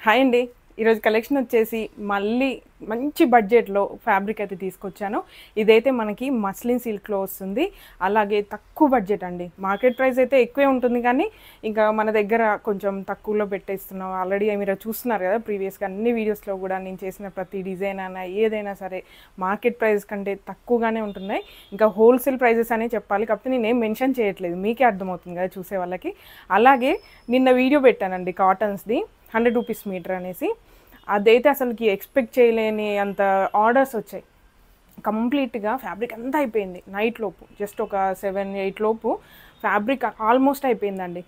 Hi అండి. ఈరోజు collection వచ్చేసి మళ్ళీ మంచి బడ్జెట్లో ఫ్యాబ్రిక్ అయితే తీసుకొచ్చాను. ఇదైతే మనకి మస్లిన్ సిల్క్లో వస్తుంది. అలాగే తక్కువ బడ్జెట్ అండి. మార్కెట్ ప్రైస్ అయితే ఎక్కువే ఉంటుంది కానీ ఇంకా మన దగ్గర కొంచెం తక్కువలో పెట్టేస్తున్నాం. ఆల్రెడీ మీరు చూస్తున్నారు కదా, ప్రీవియస్గా అన్ని వీడియోస్లో కూడా నేను చేసిన ప్రతి డిజైన్ అయినా ఏదైనా సరే మార్కెట్ ప్రైస్ కంటే తక్కువగానే ఉంటున్నాయి. ఇంకా హోల్సేల్ ప్రైజెస్ అనే చెప్పాలి, కాకపోతే నేనేం మెన్షన్ చేయట్లేదు, మీకే అర్థమవుతుంది కదా చూసే వాళ్ళకి. అలాగే నిన్న వీడియో పెట్టానండి కాటన్స్ది 100 రూపీస్ మీటర్ అనేసి. అదైతే అసలుకి ఎక్స్పెక్ట్ చేయలేని అంత ఆర్డర్స్ వచ్చాయి. కంప్లీట్గా ఫ్యాబ్రిక్ అంతా అయిపోయింది నైట్ లోపు, జస్ట్ ఒక 7-8 లోపు ఫ్యాబ్రిక్ ఆల్మోస్ట్ అయిపోయిందండి.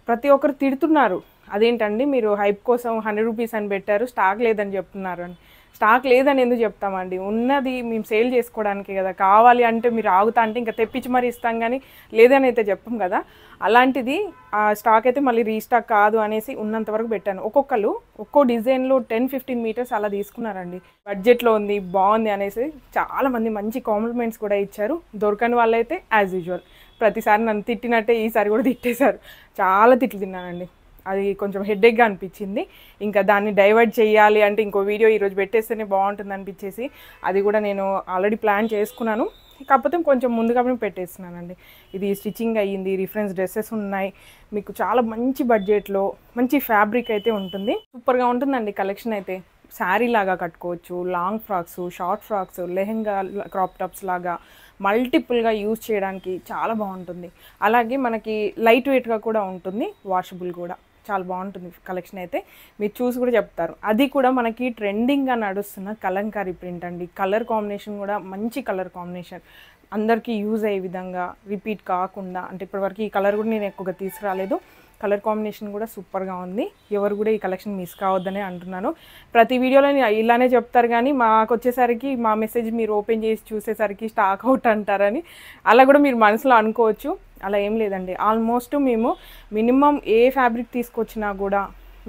ప్రతి ఒక్కరు తిడుతున్నారు, అదేంటండి మీరు హైప్ కోసం 100 రూపీస్ అని పెట్టారు, స్టాక్ లేదని చెప్తున్నారు అని. స్టాక్ లేదని ఎందుకు చెప్తామండి, ఉన్నది మేము సేల్ చేసుకోవడానికి కదా. కావాలి అంటే మీరు ఆగుతా అంటే ఇంకా తెప్పించి మరీ ఇస్తాం, కానీ లేదని అయితే చెప్పం కదా. అలాంటిది ఆ స్టాక్ అయితే మళ్ళీ రీస్టాక్ కాదు అనేసి ఉన్నంత వరకు పెట్టాను. ఒక్కొక్కరు ఒక్కో డిజైన్లో 10-15 మీటర్స్ అలా తీసుకున్నారండి. బడ్జెట్లో ఉంది, బాగుంది అనేసి చాలామంది మంచి కాంప్లిమెంట్స్ కూడా ఇచ్చారు. దొరకని వాళ్ళైతే యాజ్ యూజువల్ ప్రతిసారి నన్ను తిట్టినట్టే ఈసారి కూడా తిట్టేశారు. చాలా తిట్లు తిన్నానండి. అది కొంచెం హెడ్ఏక్గా అనిపించింది. ఇంకా దాన్ని డైవర్ట్ చేయాలి అంటే ఇంకో వీడియో ఈరోజు పెట్టేస్తేనే బాగుంటుంది అనిపించేసి అది కూడా నేను ఆల్రెడీ ప్లాన్ చేసుకున్నాను. కాకపోతే కొంచెం ముందుగా పెట్టేస్తున్నానండి. ఇది స్టిచ్చింగ్ అయ్యింది, రిఫరెన్స్ డ్రెస్సెస్ ఉన్నాయి, మీకు చాలా మంచి బడ్జెట్లో మంచి ఫ్యాబ్రిక్ అయితే ఉంటుంది. సూపర్గా ఉంటుందండి కలెక్షన్ అయితే. శారీ లాగా కట్టుకోవచ్చు, long frocks, short frocks, lehenga, crop tops లాగా మల్టిపుల్గా యూజ్ చేయడానికి చాలా బాగుంటుంది. అలాగే మనకి లైట్ వెయిట్గా కూడా ఉంటుంది, వాషబుల్ కూడా. చాలా బాగుంటుంది కలెక్షన్ అయితే, మీరు చూసి కూడా చెప్తారు. అది కూడా మనకి ట్రెండింగ్గా నడుస్తున్న కలంకారీ ప్రింట్ అండి. కలర్ కాంబినేషన్ కూడా మంచి కలర్ కాంబినేషన్, అందరికీ యూజ్ అయ్యే విధంగా, రిపీట్ కాకుండా. అంటే ఇప్పటివరకు ఈ కలర్ కూడా నేను ఎక్కువగా తీసుకురాలేదు. కలర్ కాంబినేషన్ కూడా సూపర్గా ఉంది. ఎవరు కూడా ఈ కలెక్షన్ మిస్ కావద్దనే అంటున్నాను. ప్రతి వీడియోలో ఇలానే చెప్తారు కానీ మాకు వచ్చేసరికి మా మెసేజ్ మీరు ఓపెన్ చేసి చూసేసరికి స్టాక్ అవుట్ అంటారని అలా కూడా మీరు మనసులో అనుకోవచ్చు. అలా ఏం లేదండి. ఆల్మోస్ట్ మేము మినిమం ఏ ఫ్యాబ్రిక్ తీసుకొచ్చినా కూడా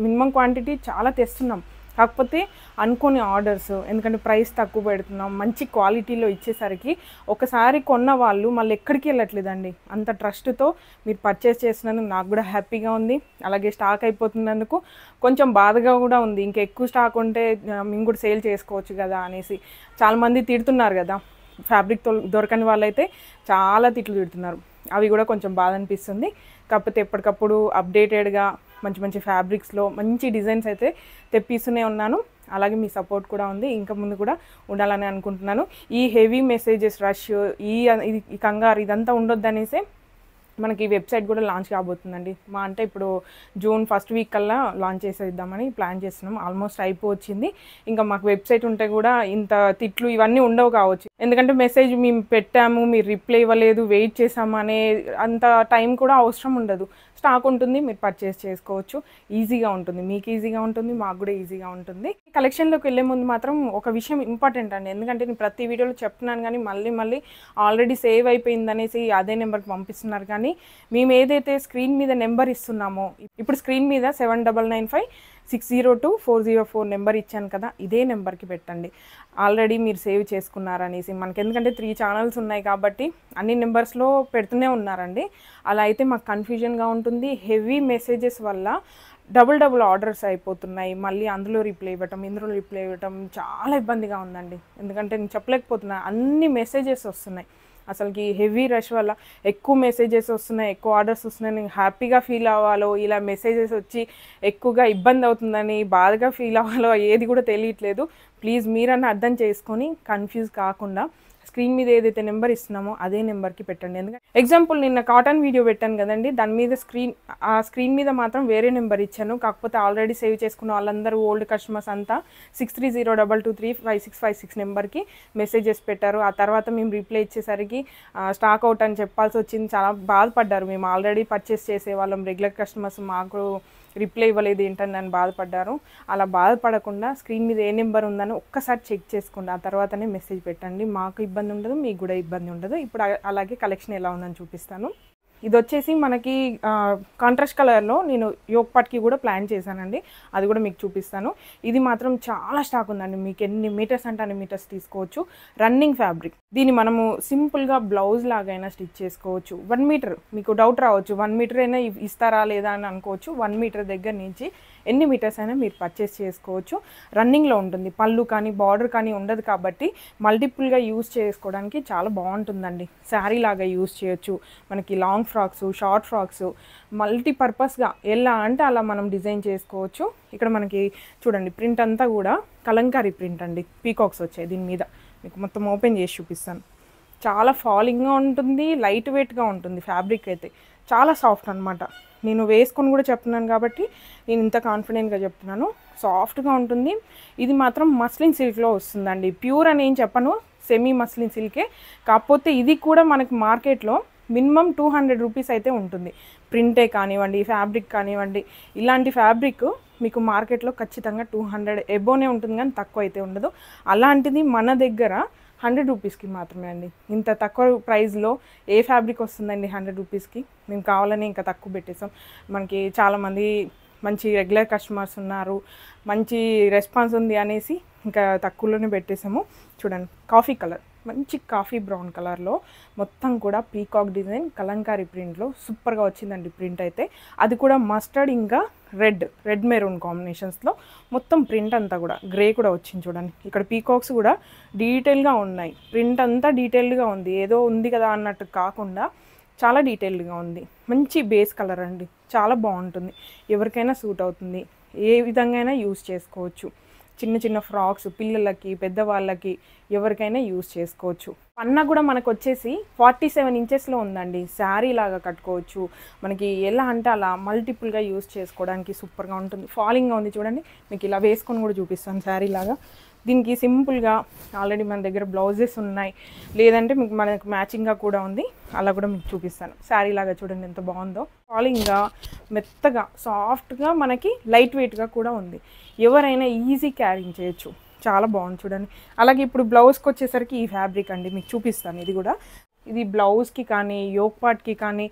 మినిమం క్వాంటిటీ చాలా తెస్తున్నాం. కాకపోతే అనుకోని ఆర్డర్స్, ఎందుకంటే ప్రైస్ తక్కువ పెడుతున్నాం, మంచి క్వాలిటీలో ఇచ్చేసరికి ఒకసారి కొన్న వాళ్ళు మళ్ళీ ఎక్కడికి వెళ్ళట్లేదండి. అంత ట్రస్ట్తో మీరు పర్చేస్ చేసినందుకు నాకు కూడా హ్యాపీగా ఉంది. అలాగే స్టాక్ అయిపోతున్నందుకు కొంచెం బాధగా కూడా ఉంది. ఇంకా ఎక్కువ స్టాక్ ఉంటే మేము కూడా సేల్ చేసుకోవచ్చు కదా అనేసి చాలామంది తిడుతున్నారు కదా. ఫ్యాబ్రిక్ దొరకని వాళ్ళైతే చాలా తిట్లు తిడుతున్నారు. అవి కూడా కొంచెం బాధ అనిపిస్తుంది. కాకపోతే ఎప్పటికప్పుడు అప్డేటెడ్గా మంచి మంచి ఫ్యాబ్రిక్స్లో మంచి డిజైన్స్ అయితే తెప్పిస్తూనే ఉన్నాను. అలాగే మీ సపోర్ట్ కూడా ఉంది, ఇంకా ముందు కూడా ఉండాలని అనుకుంటున్నాను. ఈ హెవీ మెసేజెస్, రష్, ఈ కంగారు ఇదంతా ఉండొద్దనేసే మనకి వెబ్సైట్ కూడా లాంచ్ కాబోతుందండి. అంటే ఇప్పుడు జూన్ ఫస్ట్ వీక్ కల్లా లాంచ్ చేసేద్దామని ప్లాన్ చేస్తున్నాం. ఆల్మోస్ట్ అయిపోవచ్చింది. ఇంకా మాకు వెబ్సైట్ ఉంటే కూడా ఇంత తిట్లు ఇవన్నీ ఉండవు కావచ్చు. ఎందుకంటే మెసేజ్ మేము పెట్టాము, మీరు రిప్లై ఇవ్వలేదు, వెయిట్ చేసాము అనే అంత టైం కూడా అవసరం ఉండదు. స్టాక్ ఉంటుంది, మీరు పర్చేస్ చేసుకోవచ్చు. ఈజీగా ఉంటుంది, మీకు ఈజీగా ఉంటుంది, మాకు కూడా ఈజీగా ఉంటుంది. కలెక్షన్లోకి వెళ్ళే ముందు మాత్రం ఒక విషయం ఇంపార్టెంట్ అండి. ఎందుకంటే నేను ప్రతి వీడియోలో చెప్తున్నాను కానీ మళ్ళీ ఆల్రెడీ సేవ్ అయిపోయింది అనేసి అదే నెంబర్కి పంపిస్తున్నారు. కానీ మేము ఏదైతే స్క్రీన్ మీద నెంబర్ ఇస్తున్నామో, ఇప్పుడు స్క్రీన్ మీద 7995602404 నెంబర్ ఇచ్చాను కదా, ఇదే నెంబర్కి పెట్టండి. ఆల్రెడీ మీరు సేవ్ చేసుకున్నారనేసి మనకి, ఎందుకంటే 3 ఛానల్స్ ఉన్నాయి కాబట్టి అన్ని నెంబర్స్లో పెడుతూనే ఉన్నారండి. అలా అయితే మాకు కన్ఫ్యూజన్గా ఉంటుంది. హెవీ మెసేజెస్ వల్ల డబుల్ ఆర్డర్స్ అయిపోతున్నాయి. మళ్ళీ అందులో రిప్లై ఇవ్వటం, ఇందులో రిప్లై ఇవ్వటం చాలా ఇబ్బందిగా ఉందండి. ఎందుకంటే నేను చెప్పలేకపోతున్నా, అన్ని మెసేజెస్ వస్తున్నాయి. అసలుకి హెవీ రష్ వల్ల ఎక్కువ మెసేజెస్ వస్తున్నాయి, ఎక్కువ ఆర్డర్స్ వస్తున్నాయి. నేను హ్యాపీగా ఫీల్ అవ్వాలో, ఇలా మెసేజెస్ వచ్చి ఎక్కువగా ఇబ్బంది అవుతుందని బాధగా ఫీల్ అవ్వాలో ఏది కూడా తెలియట్లేదు. ప్లీజ్ మీరన్నా అర్థం చేసుకొని కన్ఫ్యూజ్ కాకుండా స్క్రీన్ మీద ఏదైతే నెంబర్ ఇస్తున్నామో అదే నెంబర్కి పెట్టండి. ఎందుకంటే ఎగ్జాంపుల్ నిన్న కాటన్ వీడియో పెట్టాను కదండి, దాని మీద స్క్రీన్ మీద మాత్రం వేరే నెంబర్ ఇచ్చాను. కాకపోతే ఆల్రెడీ సేవ్ చేసుకున్న వాళ్ళందరూ ఓల్డ్ కస్టమర్స్ అంతా 6302235656 నెంబర్కి మెసేజెస్ పెట్టారు. ఆ తర్వాత మేము రిప్లై ఇచ్చేసరికి స్టాక్ అవుట్ అని చెప్పాల్సి వచ్చింది. చాలా బాధపడ్డారు. మేము ఆల్రెడీ పర్చేస్ చేసే వాళ్ళం, రెగ్యులర్ కస్టమర్స్, మాకు రిప్లై ఇవ్వలేదు ఏంటని నన్ను బాధపడ్డారు. అలా బాధపడకుండా స్క్రీన్ మీద ఏ నెంబర్ ఉందని ఒక్కసారి చెక్ చేసుకోండి, ఆ తర్వాతనే మెసేజ్ పెట్టండి. మాకు ఇబ్బంది ఉండదు, మీకు కూడా ఇబ్బంది ఉండదు. ఇప్పుడు అలాగే కలెక్షన్ ఎలా ఉందని చూపిస్తాను. ఇది వచ్చేసి మనకి కాంట్రాస్ట్ కలర్లో నేను యోక్ పార్ట్కి కూడా ప్లాన్ చేశానండి, అది కూడా మీకు చూపిస్తాను. ఇది మాత్రం చాలా స్టాక్ ఉందండి, మీకు ఎన్ని మీటర్స్ అంటే అన్ని మీటర్స్ తీసుకోవచ్చు. రన్నింగ్ ఫ్యాబ్రిక్, దీన్ని మనము సింపుల్గా బ్లౌజ్ లాగైనా స్టిచ్ చేసుకోవచ్చు. 1 మీటర్ మీకు డౌట్ రావచ్చు, 1 మీటర్ అయినా ఇస్తారా లేదా అని అనుకోవచ్చు. 1 మీటర్ దగ్గర నుంచి ఎన్ని మీటర్స్ అయినా మీరు పర్చేస్ చేసుకోవచ్చు. రన్నింగ్లో ఉంటుంది, పళ్ళు కానీ బార్డర్ కానీ ఉండదు కాబట్టి మల్టిపుల్గా యూజ్ చేసుకోవడానికి చాలా బాగుంటుందండి. శారీ లాగా యూజ్ చేయొచ్చు, మనకి లాంగ్ ఫ్రాక్స్, షార్ట్ ఫ్రాక్స్, మల్టీపర్పస్గా ఎలా అంటే అలా మనం డిజైన్ చేసుకోవచ్చు. ఇక్కడ మనకి చూడండి ప్రింట్ అంతా కూడా కలంకారీ ప్రింట్ అండి, పీకాక్స్ వచ్చాయి దీని మీద. మీకు మొత్తం ఓపెన్ చేసి చూపిస్తాను. చాలా ఫాలింగ్గా ఉంటుంది, లైట్ వెయిట్గా ఉంటుంది. ఫ్యాబ్రిక్ అయితే చాలా సాఫ్ట్ అనమాట. నేను వేసుకొని కూడా చెప్తున్నాను కాబట్టి నేను ఇంత కాన్ఫిడెంట్గా చెప్తున్నాను. సాఫ్ట్గా ఉంటుంది. ఇది మాత్రం మస్లిన్ సిల్క్లో వస్తుందండి, ప్యూర్ అని ఏం చెప్పను, సెమీ మస్లిన్ సిల్కే. కాకపోతే ఇది కూడా మనకి మార్కెట్లో మినిమం 200 రూపీస్ అయితే ఉంటుంది. ప్రింటే కానివ్వండి, ఫ్యాబ్రిక్ కానివ్వండి, ఇలాంటి ఫ్యాబ్రిక్ మీకు మార్కెట్లో ఖచ్చితంగా 200 ఎబోనే ఉంటుంది, కానీ తక్కువ అయితే ఉండదు. అలాంటిది మన దగ్గర 100 రూపీస్కి మాత్రమే అండి. ఇంత తక్కువ ప్రైస్లో ఏ ఫ్యాబ్రిక్ వస్తుందండి 100 రూపీస్కి? మేము కావాలని ఇంకా తక్కువ పెట్టేసాం. మనకి చాలామంది మంచి రెగ్యులర్ కస్టమర్స్ ఉన్నారు, మంచి రెస్పాన్స్ ఉంది అనేసి ఇంకా తక్కువలోనే పెట్టేసాము. చూడండి కాఫీ కలర్, మంచి కాఫీ బ్రౌన్ కలర్లో మొత్తం కూడా పీకాక్ డిజైన్ కలంకారీ ప్రింట్లో సూపర్గా వచ్చిందండి ప్రింట్ అయితే. అది కూడా మస్టర్డ్ ఇంకా రెడ్ మెరూన్ కాంబినేషన్స్లో మొత్తం ప్రింట్ అంతా కూడా గ్రే కూడా వచ్చింది. చూడండి ఇక్కడ పీకాక్స్ కూడా డీటెయిల్గా ఉన్నాయి, ప్రింట్ అంతా డీటెయిల్డ్గా ఉంది, ఏదో ఉంది కదా అన్నట్టు కాకుండా చాలా డీటెయిల్డ్గా ఉంది. మంచి బేస్ కలర్ అండి, చాలా బాగుంటుంది, ఎవరికైనా సూట్ అవుతుంది, ఏ విధంగా అయినా యూస్ చేసుకోవచ్చు. చిన్న చిన్న ఫ్రాక్స్ పిల్లలకి, పెద్దవాళ్ళకి, ఎవరికైనా యూస్ చేసుకోవచ్చు. పన్నా కూడా మనకు వచ్చేసి 47 ఇంచెస్లో ఉందండి. శారీ లాగా కట్టుకోవచ్చు, మనకి ఎలా అంటే అలా మల్టిపుల్గా యూస్ చేసుకోవడానికి సూపర్గా ఉంటుంది. ఫాలింగ్గా ఉంది చూడండి, మీకు ఇలా వేసుకొని కూడా చూపిస్తాను శారీ లాగా. దీనికి సింపుల్గా ఆల్రెడీ మన దగ్గర బ్లౌజెస్ ఉన్నాయి, లేదంటే మీకు మనకు మ్యాచింగ్గా కూడా ఉంది, అలా కూడా మీకు చూపిస్తాను. శారీ లాగా చూడండి ఎంత బాగుందో, ఫాలింగ్గా మెత్తగా సాఫ్ట్గా, మనకి లైట్ వెయిట్గా కూడా ఉంది. ఎవరైనా ఈజీ క్యారింగ్ చేయొచ్చు, చాలా బాగుంది చూడండి. అలాగే ఇప్పుడు బ్లౌజ్కి వచ్చేసరికి ఈ ఫ్యాబ్రిక్ అండి మీకు చూపిస్తాను. ఇది కూడా ఇది బ్లౌజ్కి కానీ, యోక్ పార్ట్కి కానీ,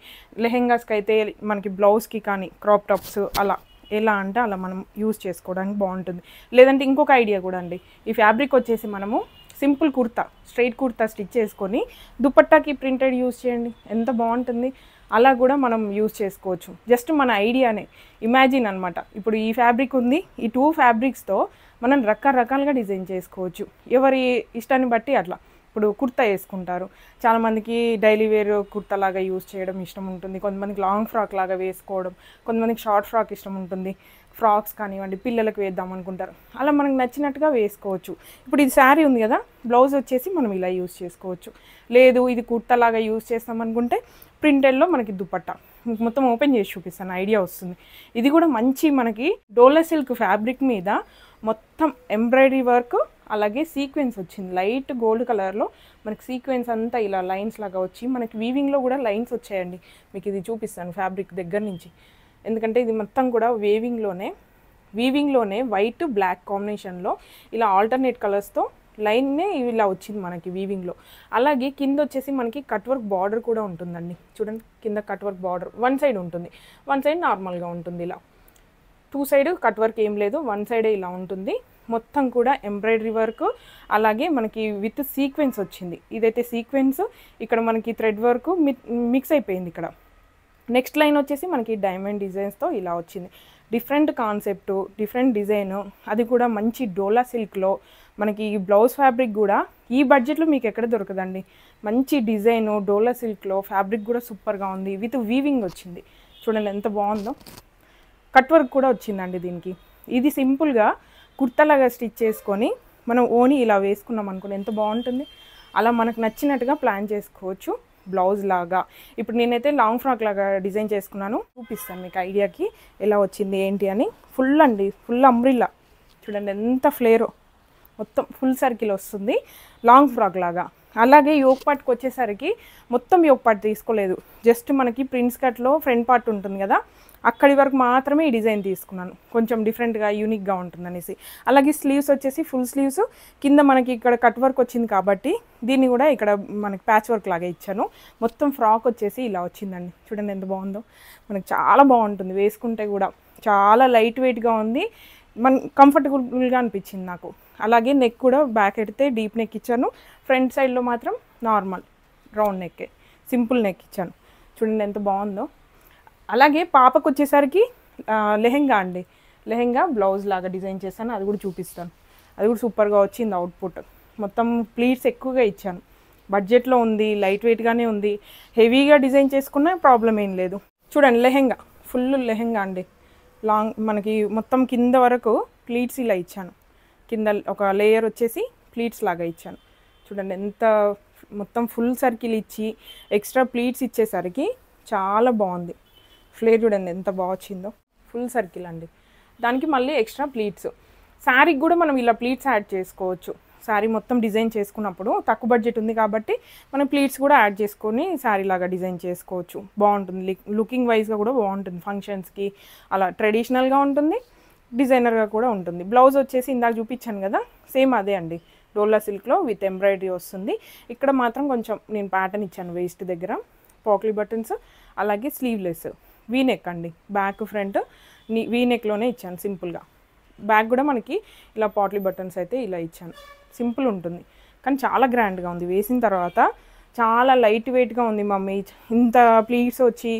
లెహెంగాస్కి అయితే మనకి బ్లౌజ్కి కానీ, క్రాప్ టాప్స్ అలా ఎలా అంటే అలా మనం యూజ్ చేసుకోవడానికి బాగుంటుంది. లేదంటే ఇంకొక ఐడియా కూడా అండి, ఈ ఫ్యాబ్రిక్ వచ్చేసి మనము simple kurta, straight kurta stitch చేసుకొని దుపట్టాకి ప్రింటెడ్ యూజ్ చేయండి, ఎంత బాగుంటుంది. అలా కూడా మనం యూజ్ చేసుకోవచ్చు. జస్ట్ మన ఐడియానే, ఇమాజిన్ అనమాట. ఇప్పుడు ఈ ఫ్యాబ్రిక్ ఉంది, ఈ 2 ఫ్యాబ్రిక్స్తో మనం రకరకాలుగా డిజైన్ చేసుకోవచ్చు, ఎవరి ఇష్టాన్ని బట్టి అట్లా. ఇప్పుడు కుర్తా వేసుకుంటారు, చాలామందికి డైలీ వేర్ కుర్తా లాగా యూజ్ చేయడం ఇష్టం ఉంటుంది, కొంతమందికి లాంగ్ ఫ్రాక్ లాగా వేసుకోవడం, కొంతమందికి షార్ట్ ఫ్రాక్ ఇష్టం ఉంటుంది, ఫ్రాక్స్ కానివ్వండి పిల్లలకు వేద్దాం అనుకుంటారు, అలా మనకు నచ్చినట్టుగా వేసుకోవచ్చు. ఇప్పుడు ఇది శారీ ఉంది కదా, బ్లౌజ్ వచ్చేసి మనం ఇలా యూజ్ చేసుకోవచ్చు. లేదు ఇది కుర్తా లాగా యూజ్ చేస్తాం అనుకుంటే ప్రింటెడ్లో మనకి దుపట్టా, మొత్తం ఓపెన్ చేసి చూపిస్తాను, ఐడియా వస్తుంది. ఇది కూడా మంచి మనకి డోలా సిల్క్ ఫ్యాబ్రిక్ మీద మొత్తం ఎంబ్రాయిడరీ వర్క్, అలాగే సీక్వెన్స్ వచ్చింది లైట్ గోల్డ్ కలర్లో. మనకి సీక్వెన్స్ అంతా ఇలా లైన్స్ లాగా వచ్చి, మనకి వీవింగ్లో కూడా లైన్స్ వచ్చాయండి. మీకు ఇది చూపిస్తాను ఫ్యాబ్రిక్ దగ్గర నుంచి, ఎందుకంటే ఇది మొత్తం కూడా వీవింగ్లోనే వైట్ బ్లాక్ కాంబినేషన్లో ఇలా ఆల్టర్నేట్ కలర్స్తో లైన్నే ఇలా వచ్చింది మనకి వీవింగ్లో. అలాగే కింద వచ్చేసి మనకి కట్ వర్క్ బార్డర్ కూడా ఉంటుందండి. చూడండి కింద కట్ వర్క్ బార్డర్ 1 సైడ్ ఉంటుంది, 1 సైడ్ నార్మల్గా ఉంటుంది. ఇలా 2 సైడ్ కట్ వర్క్ ఏం లేదు, 1 సైడే ఇలా ఉంటుంది. మొత్తం కూడా ఎంబ్రాయిడరీ వర్క్, అలాగే మనకి విత్ సీక్వెన్స్ వచ్చింది. ఇదైతే సీక్వెన్స్, ఇక్కడ మనకి థ్రెడ్ వర్క్ మిక్స్ అయిపోయింది. ఇక్కడ నెక్స్ట్ లైన్ వచ్చేసి మనకి డైమండ్ డిజైన్స్తో ఇలా వచ్చింది. డిఫరెంట్ కాన్సెప్ట్, డిఫరెంట్ డిజైను, అది కూడా మంచి డోలా సిల్క్లో. మనకి ఈ బ్లౌజ్ ఫ్యాబ్రిక్ కూడా ఈ బడ్జెట్లో మీకు ఎక్కడ దొరకదండి. మంచి డిజైను డోలా సిల్క్లో, ఫ్యాబ్రిక్ కూడా సూపర్గా ఉంది, విత్ వీవింగ్ వచ్చింది. చూడండి ఎంత బాగుందో, కట్ వర్క్ కూడా వచ్చిందండి దీనికి. ఇది సింపుల్గా కుర్తాలాగా స్టిచ్ చేసుకొని మనం ఓని ఇలా వేసుకున్నాం అనుకోండి, ఎంత బాగుంటుంది. అలా మనకు నచ్చినట్టుగా ప్లాన్ చేసుకోవచ్చు బ్లౌజ్ లాగా. ఇప్పుడు నేనైతే లాంగ్ ఫ్రాక్ లాగా డిజైన్ చేసుకున్నాను, చూపిస్తాను మీకు ఐడియాకి ఎలా వచ్చింది ఏంటి అని. ఫుల్ అండి, ఫుల్ అంబ్రిల్లా, చూడండి ఎంత ఫ్లేరో, మొత్తం ఫుల్ సర్కిల్ వస్తుంది లాంగ్ ఫ్రాక్ లాగా. అలాగే యోక్ పార్ట్కి వచ్చేసరికి మొత్తం యోక్ పార్ట్ తీసుకోలేదు, జస్ట్ మనకి ప్రిన్స్ కట్లో ఫ్రంట్ పార్ట్ ఉంటుంది కదా, అక్కడి వరకు మాత్రమే ఈ డిజైన్ తీసుకున్నాను, కొంచెం డిఫరెంట్గా యూనిక్గా ఉంటుందనేసి. అలాగే స్లీవ్స్ వచ్చేసి ఫుల్ స్లీవ్స్, కింద మనకి ఇక్కడ కట్ వర్క్ వచ్చింది కాబట్టి దీన్ని కూడా ఇక్కడ మనకి ప్యాచ్ వర్క్ లాగా ఇచ్చాను. మొత్తం ఫ్రాక్ వచ్చేసి ఇలా వచ్చిందండి, చూడండి ఎంత బాగుందో. మనకి చాలా బాగుంటుంది వేసుకుంటే కూడా, చాలా లైట్ వెయిట్గా ఉంది, కంఫర్టబుల్గా అనిపించింది నాకు. అలాగే నెక్ కూడా బ్యాక్ ఎడితే డీప్ నెక్ ఇచ్చాను, ఫ్రంట్ సైడ్లో మాత్రం నార్మల్ రౌండ్ నెక్కే, సింపుల్ నెక్ ఇచ్చాను. చూడండి ఎంత బాగుందో. అలాగే పాపకు వచ్చేసరికి లెహెంగా అండి, లెహెంగా బ్లౌజ్ లాగా డిజైన్ చేశాను, అది కూడా చూపిస్తాను. అది కూడా సూపర్గా వచ్చింది అవుట్పుట్. మొత్తం ప్లీట్స్ ఎక్కువగా ఇచ్చాను, బడ్జెట్లో ఉంది, లైట్ వెయిట్గానే ఉంది. హెవీగా డిజైన్ చేసుకున్నా ప్రాబ్లం ఏం లేదు. చూడండి లెహెంగా, ఫుల్ లెహెంగా అండి, లాంగ్ మనకి మొత్తం కింద వరకు ప్లీట్స్ ఇలా ఇచ్చాను, కింద ఒక లేయర్ వచ్చేసి ప్లీట్స్ లాగా ఇచ్చాను. చూడండి ఎంత మొత్తం ఫుల్ సర్కిల్ ఇచ్చి ఎక్స్ట్రా ప్లీట్స్ ఇచ్చేసరికి చాలా బాగుంది. ఫ్లేర్ చూడండి ఎంత బాగా వచ్చిందో, ఫుల్ సర్కిల్ అండి, దానికి మళ్ళీ ఎక్స్ట్రా ప్లీట్స్. శారీకి కూడా మనం ఇలా ప్లీట్స్ యాడ్ చేసుకోవచ్చు. శారీ మొత్తం డిజైన్ చేసుకున్నప్పుడు తక్కువ బడ్జెట్ ఉంది కాబట్టి మనం ప్లీట్స్ కూడా యాడ్ చేసుకొని శారీ లాగా డిజైన్ చేసుకోవచ్చు. బాగుంటుంది, లుకింగ్ వైజ్గా కూడా బాగుంటుంది. ఫంక్షన్స్కి అలా ట్రెడిషనల్గా ఉంటుంది, డిజైనర్గా కూడా ఉంటుంది. బ్లౌజ్ వచ్చేసి ఇందాక చూపించాను కదా, సేమ్ అదే అండి, డోలా సిల్క్లో విత్ ఎంబ్రాయిడరీ వస్తుంది. ఇక్కడ మాత్రం కొంచెం నేను ప్యాటర్న్ ఇచ్చాను వేస్ట్ దగ్గర, పాక్లీ బటన్స్, అలాగే స్లీవ్లెస్ వీనెక్ అండి, బ్యాక్ ఫ్రంట్ వీనెక్లోనే ఇచ్చాను సింపుల్గా. బ్యాక్ కూడా మనకి ఇలా పాట్లీ బటన్స్ అయితే ఇలా ఇచ్చాను, సింపుల్ ఉంటుంది కానీ చాలా గ్రాండ్గా ఉంది. వేసిన తర్వాత చాలా లైట్ వెయిట్గా ఉంది మమ్మీ, ఇంత ప్లీట్స్ వచ్చి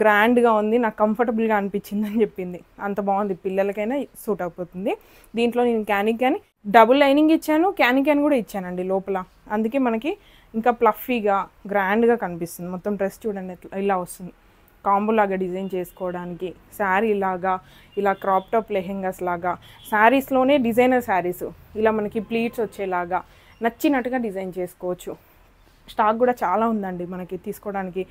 గ్రాండ్గా ఉంది, నాకు కంఫర్టబుల్గా అనిపించింది అని చెప్పింది. అంత బాగుంది, పిల్లలకైనా సూట్ అయిపోతుంది. దీంట్లో నేను క్యాన్ డబుల్ లైనింగ్ ఇచ్చాను, క్యాన్ కూడా ఇచ్చానండి లోపల, అందుకే మనకి ఇంకా ప్లఫీగా గ్రాండ్గా కనిపిస్తుంది. మొత్తం డ్రెస్ చూడండి ఇలా వస్తుంది, కాంబో లాగా డిజైన్ చేసుకోవడానికి. శారీ లాగా ఇలా క్రాప్ టాప్ లెహెంగాస్ లాగా, శారీస్లోనే డిజైనర్ శారీస్ ఇలా మనకి ప్లీట్స్ వచ్చేలాగా నచ్చినట్టుగా డిజైన్ చేసుకోవచ్చు. స్టాక్ కూడా చాలా ఉందండి మనకి తీసుకోవడానికి.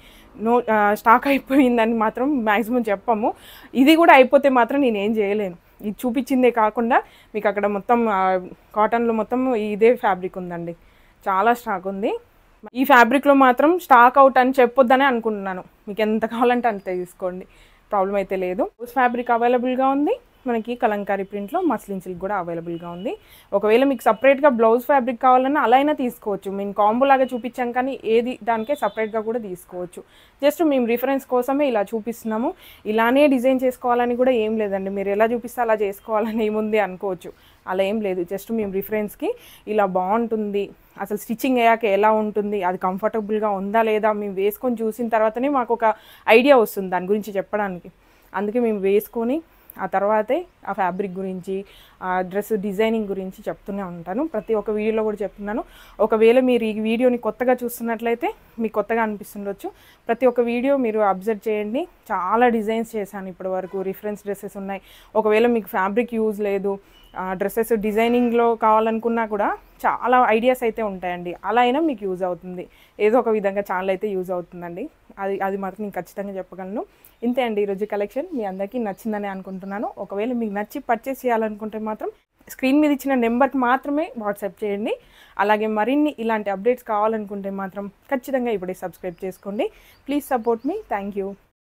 స్టాక్ అయిపోయిందని మాత్రం మ్యాక్సిమం చెప్పము, ఇది కూడా అయిపోతే మాత్రం నేనేం చేయలేను. ఇది చూపించిందే కాకుండా మీకు అక్కడ మొత్తం కాటన్లో మొత్తం ఇదే ఫ్యాబ్రిక్ ఉందండి, చాలా స్టాక్ ఉంది. ఈ ఫ్యాబ్రిక్లో మాత్రం స్టాక్ అవుట్ అని చెప్పొద్దనే అనుకుంటున్నాను, మీకు ఎంత కావాలంటే అంత తీసుకోండి, ప్రాబ్లం అయితే లేదు. ఫ్యాబ్రిక్ అవైలబుల్గా ఉంది మనకి, కలంకారీ ప్రింట్లో మస్లిన్ సిల్క్ కూడా అవైలబుల్గా ఉంది. ఒకవేళ మీకు సపరేట్గా బ్లౌజ్ ఫ్యాబ్రిక్ కావాలన్నా అలా అయినా తీసుకోవచ్చు. మేము కాంబో లాగా చూపించాం కానీ ఏది దానికే సపరేట్గా కూడా తీసుకోవచ్చు. జస్ట్ మేము రిఫరెన్స్ కోసమే ఇలా చూపిస్తున్నాము, ఇలానే డిజైన్ చేసుకోవాలని కూడా ఏం లేదండి. మీరు ఎలా చూపిస్తే అలా చేసుకోవాలని ఏముంది అనుకోవచ్చు, అలా ఏం లేదు. జస్ట్ మేము రిఫరెన్స్కి ఇలా బాగుంటుంది, అసలు స్టిచ్చింగ్ అయ్యాక ఎలా ఉంటుంది, అది కంఫర్టబుల్గా ఉందా లేదా మేము వేసుకొని చూసిన తర్వాతనే మాకు ఒక ఐడియా వస్తుంది దాని గురించి చెప్పడానికి. అందుకే మేము వేసుకొని ఆ తర్వాతే ఆ ఫ్యాబ్రిక్ గురించి, ఆ డ్రెస్ డిజైనింగ్ గురించి చెప్తూనే ఉంటాను, ప్రతి ఒక్క వీడియోలో కూడా చెప్తున్నాను. ఒకవేళ మీరు ఈ వీడియోని కొత్తగా చూస్తున్నట్లయితే మీకు కొత్తగా అనిపిస్తుండొచ్చు, ప్రతి ఒక్క వీడియో మీరు అబ్జర్వ్ చేయండి. చాలా డిజైన్స్ చేశాను ఇప్పటి వరకు, రిఫరెన్స్ డ్రెస్సెస్ ఉన్నాయి. ఒకవేళ మీకు ఫ్యాబ్రిక్ యూజ్ లేదు, డ్రెస్సెస్ డిజైనింగ్లో కావాలనుకున్నా కూడా చాలా ఐడియాస్ అయితే ఉంటాయండి, అలా అయినా మీకు యూజ్ అవుతుంది. ఏదో ఒక విధంగా ఛానల్ అయితే యూజ్ అవుతుందండి, అది మాత్రం నేను ఖచ్చితంగా చెప్పగలను. ఇంతే అండి ఈరోజు కలెక్షన్, మీ అందరికీ నచ్చిందని అనుకుంటున్నాను. ఒకవేళ మీకు నచ్చి పర్చేస్ చేయాలనుకుంటే మాత్రం స్క్రీన్ మీద ఇచ్చిన నెంబర్కి మాత్రమే వాట్సాప్ చేయండి. అలాగే మరిన్ని ఇలాంటి అప్డేట్స్ కావాలనుకుంటే మాత్రం ఖచ్చితంగా ఇప్పుడే సబ్స్క్రైబ్ చేసుకోండి. Please support me. Thank you.